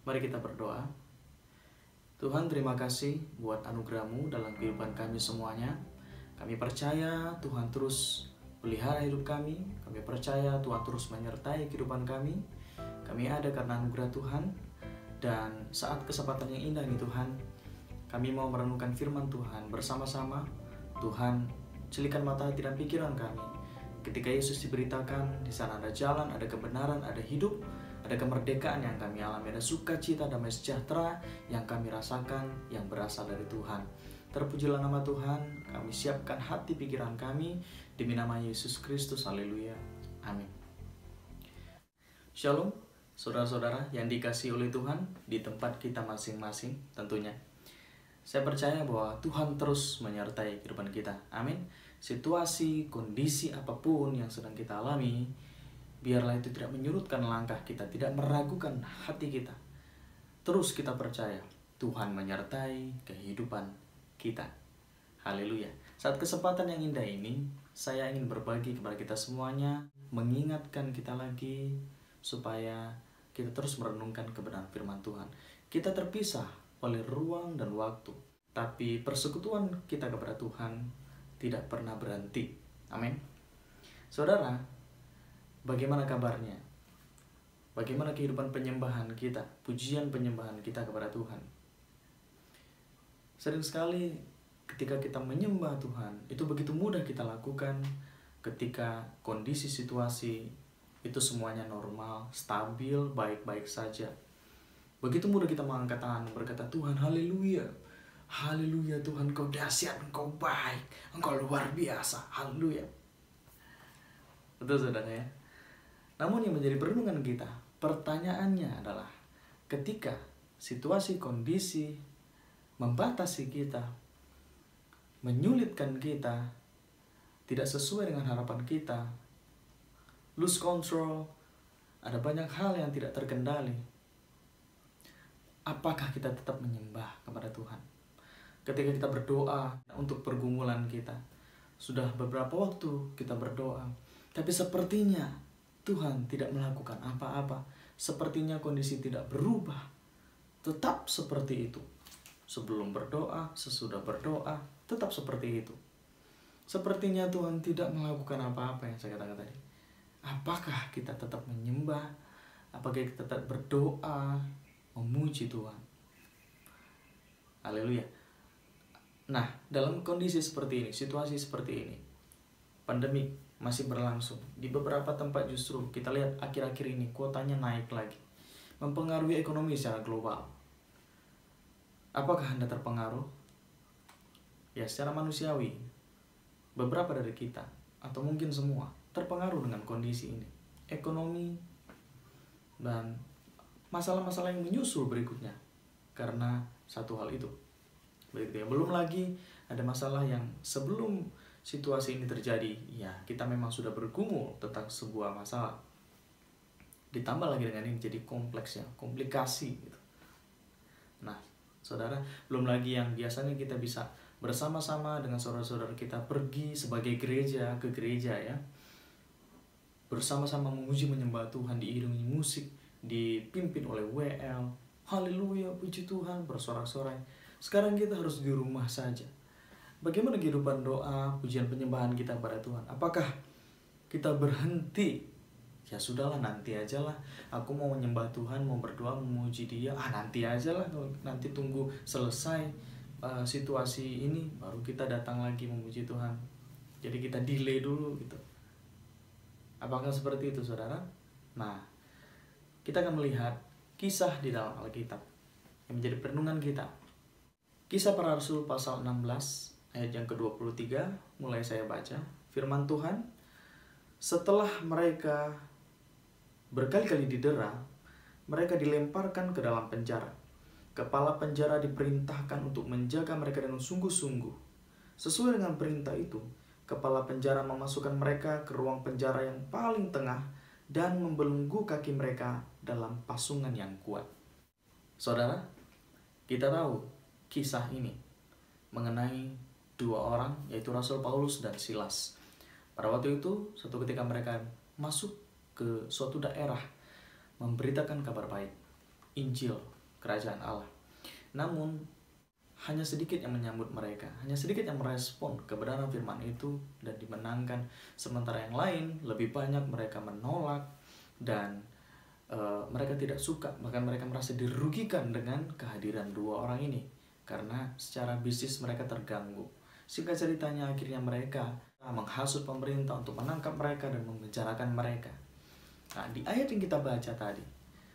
Mari kita berdoa. Tuhan, terima kasih buat anugerah-Mu dalam kehidupan kami semuanya. Kami percaya Tuhan terus pelihara hidup kami. Kami percaya Tuhan terus menyertai kehidupan kami. Kami ada karena anugerah Tuhan. Dan saat kesempatan yang indah ini Tuhan, kami mau merenungkan firman Tuhan bersama-sama. Tuhan, celikan mata hati dan pikiran kami. Ketika Yesus diberitakan, di sana ada jalan, ada kebenaran, ada hidup, ada kemerdekaan yang kami alami, ada sukacita, damai sejahtera yang kami rasakan yang berasal dari Tuhan. Terpujilah nama Tuhan, kami siapkan hati pikiran kami demi nama Yesus Kristus, haleluya, amin. Shalom, saudara-saudara yang dikasihi oleh Tuhan di tempat kita masing-masing tentunya. Saya percaya bahwa Tuhan terus menyertai kehidupan kita, amin. Situasi, kondisi apapun yang sedang kita alami, biarlah itu tidak menyurutkan langkah kita, tidak meragukan hati kita. Terus kita percaya Tuhan menyertai kehidupan kita. Haleluya. Saat kesempatan yang indah ini, saya ingin berbagi kepada kita semuanya, mengingatkan kita lagi supaya kita terus merenungkan kebenaran firman Tuhan. Kita terpisah oleh ruang dan waktu, tapi persekutuan kita kepada Tuhan tidak pernah berhenti. Amin. Saudara, bagaimana kabarnya? Bagaimana kehidupan penyembahan kita, pujian penyembahan kita kepada Tuhan? Sering sekali ketika kita menyembah Tuhan, itu begitu mudah kita lakukan ketika kondisi situasi itu semuanya normal, stabil, baik-baik saja. Begitu mudah kita mengangkat tangan berkata, Tuhan, haleluya. Haleluya Tuhan, Kau dahsyat, Engkau baik, Engkau luar biasa, haleluya. Betul saudara ya? Namun yang menjadi perenungan kita, pertanyaannya adalah ketika situasi kondisi membatasi kita, menyulitkan kita, tidak sesuai dengan harapan kita, lose control, ada banyak hal yang tidak terkendali, apakah kita tetap menyembah kepada Tuhan? Ketika kita berdoa untuk pergumulan kita, sudah beberapa waktu kita berdoa, tapi sepertinya Tuhan tidak melakukan apa-apa. Sepertinya kondisi tidak berubah, tetap seperti itu. Sebelum berdoa, sesudah berdoa, tetap seperti itu. Sepertinya Tuhan tidak melakukan apa-apa yang saya katakan tadi. Apakah kita tetap menyembah? Apakah kita tetap berdoa, memuji Tuhan? Haleluya. Nah, dalam kondisi seperti ini, situasi seperti ini, pandemi masih berlangsung. Di beberapa tempat justru kita lihat akhir-akhir ini kuotanya naik lagi, mempengaruhi ekonomi secara global. Apakah Anda terpengaruh? Ya, secara manusiawi, beberapa dari kita, atau mungkin semua, terpengaruh dengan kondisi ini. Ekonomi dan masalah-masalah yang menyusul berikutnya karena satu hal itu. Berikutnya, belum lagi ada masalah yang sebelum situasi ini terjadi, ya kita memang sudah bergumul tentang sebuah masalah. Ditambah lagi dengan ini jadi kompleks ya, komplikasi gitu. Nah, saudara, belum lagi yang biasanya kita bisa bersama-sama dengan saudara-saudara kita pergi sebagai gereja ke gereja ya, bersama-sama memuji menyembah Tuhan, diiringi musik, dipimpin oleh WL, haleluya, puji Tuhan, bersorak-sorai. Sekarang kita harus di rumah saja. Bagaimana kehidupan doa, pujian penyembahan kita pada Tuhan? Apakah kita berhenti? Ya sudahlah, nanti aja lah. Aku mau menyembah Tuhan, mau berdoa, memuji Dia. Nanti aja lah. Nanti tunggu selesai situasi ini, baru kita datang lagi memuji Tuhan. Jadi kita delay dulu gitu. Apakah seperti itu, saudara? Nah, kita akan melihat kisah di dalam Alkitab yang menjadi perenungan kita. Kisah Para Rasul pasal 16 ayat yang ke-23, mulai saya baca. Firman Tuhan, setelah mereka berkali-kali didera, mereka dilemparkan ke dalam penjara. Kepala penjara diperintahkan untuk menjaga mereka dengan sungguh-sungguh. Sesuai dengan perintah itu, kepala penjara memasukkan mereka ke ruang penjara yang paling tengah dan membelenggu kaki mereka dalam pasungan yang kuat. Saudara, kita tahu kisah ini mengenai dua orang, yaitu Rasul Paulus dan Silas. Pada waktu itu, suatu ketika mereka masuk ke suatu daerah memberitakan kabar baik. Injil kerajaan Allah. Namun hanya sedikit yang menyambut mereka, hanya sedikit yang merespon kebenaran firman itu dan dimenangkan, sementara yang lain lebih banyak mereka menolak dan mereka tidak suka, bahkan mereka merasa dirugikan dengan kehadiran dua orang ini karena secara bisnis mereka terganggu. Singkat ceritanya, akhirnya mereka menghasut pemerintah untuk menangkap mereka dan memenjarakan mereka. Nah, di ayat yang kita baca tadi,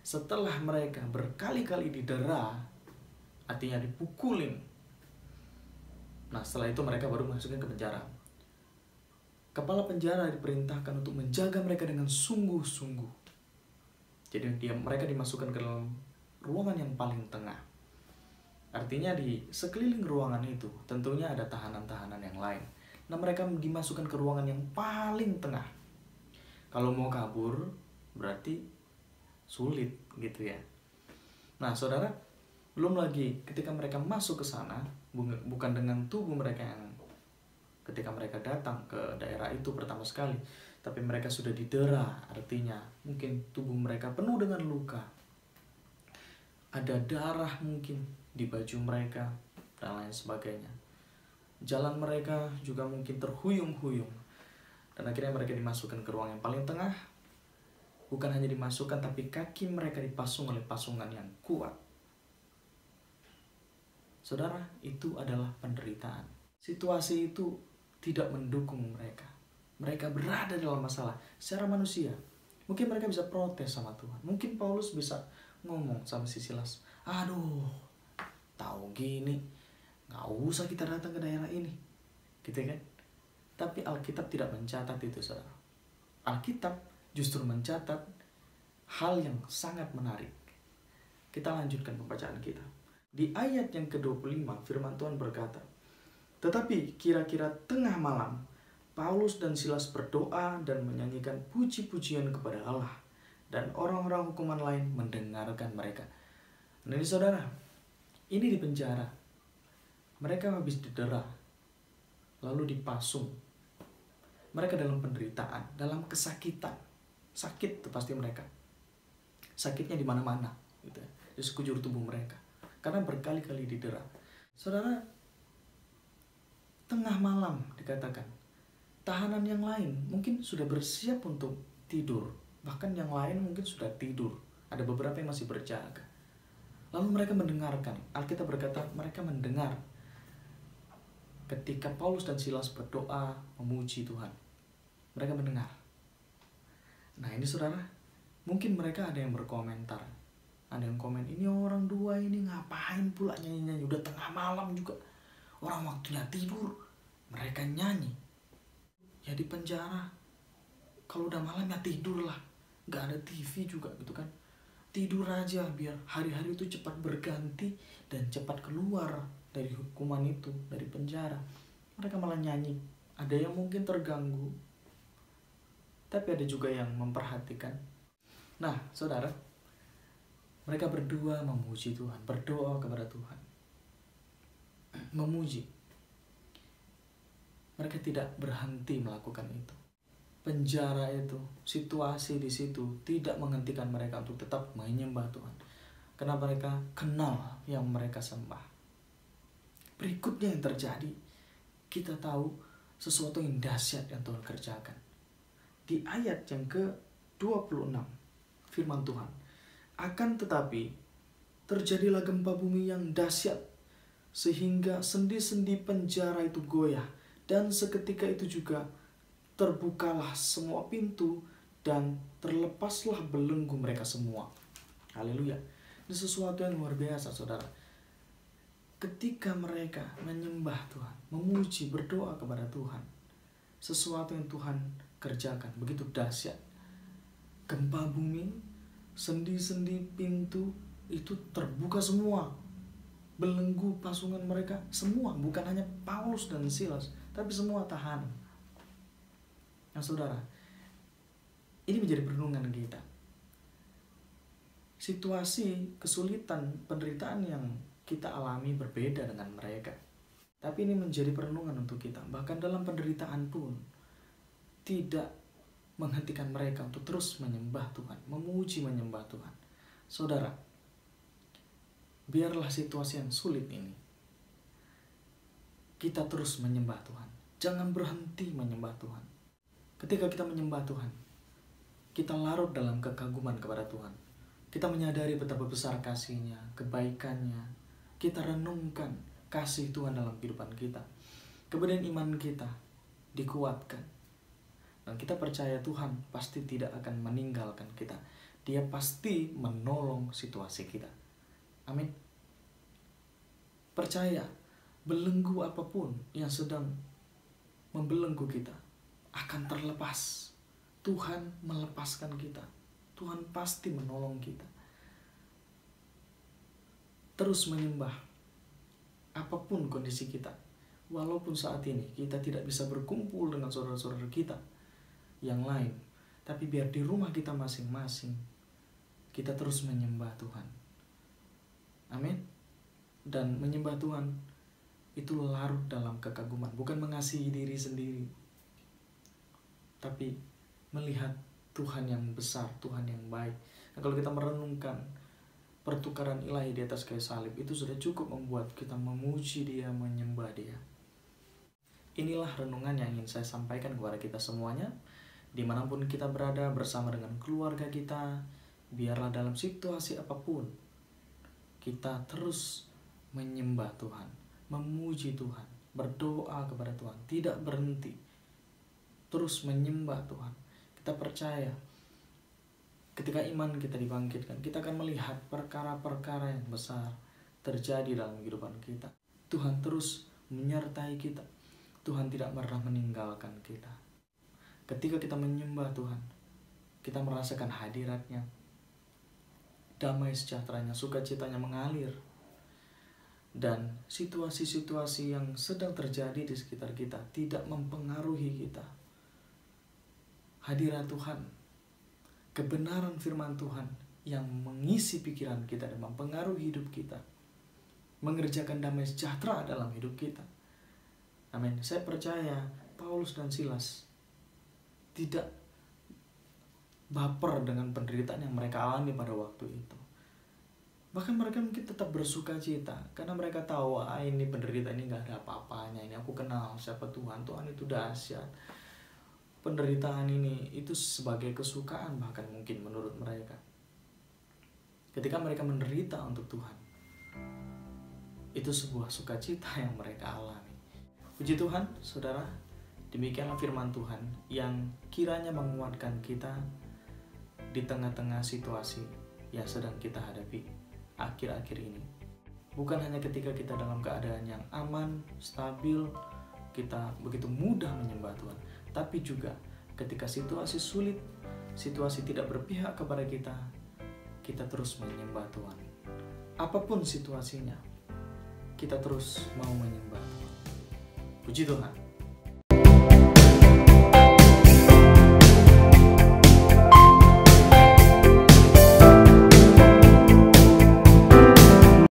setelah mereka berkali-kali didera, artinya dipukulin, nah setelah itu mereka baru masukin ke penjara. Kepala penjara diperintahkan untuk menjaga mereka dengan sungguh-sungguh. Jadi mereka dimasukkan ke dalam ruangan yang paling tengah. Artinya di sekeliling ruangan itu tentunya ada tahanan-tahanan yang lain. Nah, mereka dimasukkan ke ruangan yang paling tengah. Kalau mau kabur berarti sulit gitu ya. Nah, saudara, belum lagi ketika mereka masuk ke sana, bukan dengan tubuh mereka yang ketika mereka datang ke daerah itu pertama sekali, tapi mereka sudah didera, artinya mungkin tubuh mereka penuh dengan luka. Ada darah mungkin di baju mereka dan lain sebagainya. Jalan mereka juga mungkin terhuyung-huyung. Dan akhirnya mereka dimasukkan ke ruang yang paling tengah. Bukan hanya dimasukkan, tapi kaki mereka dipasung oleh pasungan yang kuat. Saudara, itu adalah penderitaan. Situasi itu tidak mendukung mereka. Mereka berada dalam masalah secara manusia. Mungkin mereka bisa protes sama Tuhan. Mungkin Paulus bisa ngomong sama si Silas, aduh, tahu gini, gak usah kita datang ke daerah ini, gitu kan? Tapi Alkitab tidak mencatat itu, saudara. Alkitab justru mencatat hal yang sangat menarik. Kita lanjutkan pembacaan kita. Di ayat yang ke-25, firman Tuhan berkata, tetapi kira-kira tengah malam, Paulus dan Silas berdoa dan menyanyikan puji-pujian kepada Allah, dan orang-orang hukuman lain mendengarkan mereka. Nah, ini saudara, ini di penjara. Mereka habis didera, lalu dipasung. Mereka dalam penderitaan, dalam kesakitan. Sakit itu pasti mereka. Sakitnya di mana-mana, gitu ya, di sekujur tubuh mereka. Karena berkali-kali didera. Saudara, tengah malam dikatakan, tahanan yang lain mungkin sudah bersiap untuk tidur. Bahkan yang lain mungkin sudah tidur. Ada beberapa yang masih berjaga. Lalu mereka mendengarkan. Alkitab berkata mereka mendengar ketika Paulus dan Silas berdoa memuji Tuhan. Mereka mendengar. Nah, ini saudara, mungkin mereka ada yang berkomentar. Ada yang komen, ini orang dua ini ngapain pula nyanyi-nyanyi, udah tengah malam juga, orang waktunya tidur, mereka nyanyi. Ya di penjara, kalau udah malam ya tidur lah, gak ada TV juga gitu kan. Tidur aja biar hari-hari itu cepat berganti dan cepat keluar dari hukuman itu, dari penjara. Mereka malah nyanyi. Ada yang mungkin terganggu, tapi ada juga yang memperhatikan. Nah, saudara, mereka berdua memuji Tuhan, berdoa kepada Tuhan, memuji. Mereka tidak berhenti melakukan itu. Penjara itu, situasi di situ tidak menghentikan mereka untuk tetap menyembah Tuhan. Karena mereka kenal yang mereka sembah. Berikutnya yang terjadi, kita tahu sesuatu yang dahsyat yang Tuhan kerjakan. Di ayat yang ke-26, firman Tuhan, akan tetapi terjadilah gempa bumi yang dahsyat, sehingga sendi-sendi penjara itu goyah, dan seketika itu juga terbukalah semua pintu dan terlepaslah belenggu mereka semua. Haleluya. Ini sesuatu yang luar biasa, saudara. Ketika mereka menyembah Tuhan, memuji, berdoa kepada Tuhan, sesuatu yang Tuhan kerjakan begitu dahsyat. Gempa bumi, sendi-sendi pintu itu terbuka semua. Belenggu pasungan mereka semua, bukan hanya Paulus dan Silas, tapi semua tahanan. Nah, saudara, ini menjadi perenungan kita. Situasi, kesulitan, penderitaan yang kita alami berbeda dengan mereka. Tapi ini menjadi perenungan untuk kita. Bahkan dalam penderitaan pun tidak menghentikan mereka untuk terus menyembah Tuhan, memuji, menyembah Tuhan. Saudara, biarlah situasi yang sulit ini, kita terus menyembah Tuhan. Jangan berhenti menyembah Tuhan. Ketika kita menyembah Tuhan, kita larut dalam kekaguman kepada Tuhan. Kita menyadari betapa besar kasih-Nya, kebaikan-Nya. Kita renungkan kasih Tuhan dalam kehidupan kita. Kemudian iman kita dikuatkan. Dan kita percaya Tuhan pasti tidak akan meninggalkan kita. Dia pasti menolong situasi kita. Amin. Percaya, belenggu apapun yang sedang membelenggu kita akan terlepas. Tuhan melepaskan kita. Tuhan pasti menolong kita. Terus menyembah apapun kondisi kita. Walaupun saat ini kita tidak bisa berkumpul dengan saudara-saudara kita yang lain, tapi biar di rumah kita masing-masing kita terus menyembah Tuhan. Amin. Dan menyembah Tuhan itu larut dalam kekaguman, bukan mengasihi diri sendiri, tapi melihat Tuhan yang besar, Tuhan yang baik. Nah, kalau kita merenungkan pertukaran ilahi di atas kayu salib, itu sudah cukup membuat kita memuji Dia, menyembah Dia. Inilah renungan yang ingin saya sampaikan kepada kita semuanya. Dimanapun kita berada bersama dengan keluarga kita, biarlah dalam situasi apapun kita terus menyembah Tuhan, memuji Tuhan, berdoa kepada Tuhan, tidak berhenti, terus menyembah Tuhan. Kita percaya ketika iman kita dibangkitkan, kita akan melihat perkara-perkara yang besar terjadi dalam kehidupan kita. Tuhan terus menyertai kita. Tuhan tidak pernah meninggalkan kita. Ketika kita menyembah Tuhan, kita merasakan hadirat-Nya, damai sejahtera-Nya, sukacita-Nya mengalir. Dan situasi-situasi yang sedang terjadi di sekitar kita tidak mempengaruhi kita. Hadirat Tuhan, kebenaran firman Tuhan yang mengisi pikiran kita dan mempengaruhi hidup kita, mengerjakan damai sejahtera dalam hidup kita. Amin. Saya percaya Paulus dan Silas tidak baper dengan penderitaan yang mereka alami pada waktu itu. Bahkan mereka mungkin tetap bersuka cita, karena mereka tahu, ini penderitaan ini gak ada apa-apanya, ini aku kenal siapa Tuhan, Tuhan itu dahsyat. Penderitaan ini itu sebagai kesukaan bahkan mungkin menurut mereka. Ketika mereka menderita untuk Tuhan, itu sebuah sukacita yang mereka alami. Puji Tuhan, saudara, demikianlah firman Tuhan yang kiranya menguatkan kita di tengah-tengah situasi yang sedang kita hadapi akhir-akhir ini. Bukan hanya ketika kita dalam keadaan yang aman, stabil, kita begitu mudah menyembah Tuhan, tapi juga ketika situasi sulit, situasi tidak berpihak kepada kita, kita terus menyembah Tuhan. Apapun situasinya, kita terus mau menyembah Tuhan. Puji Tuhan.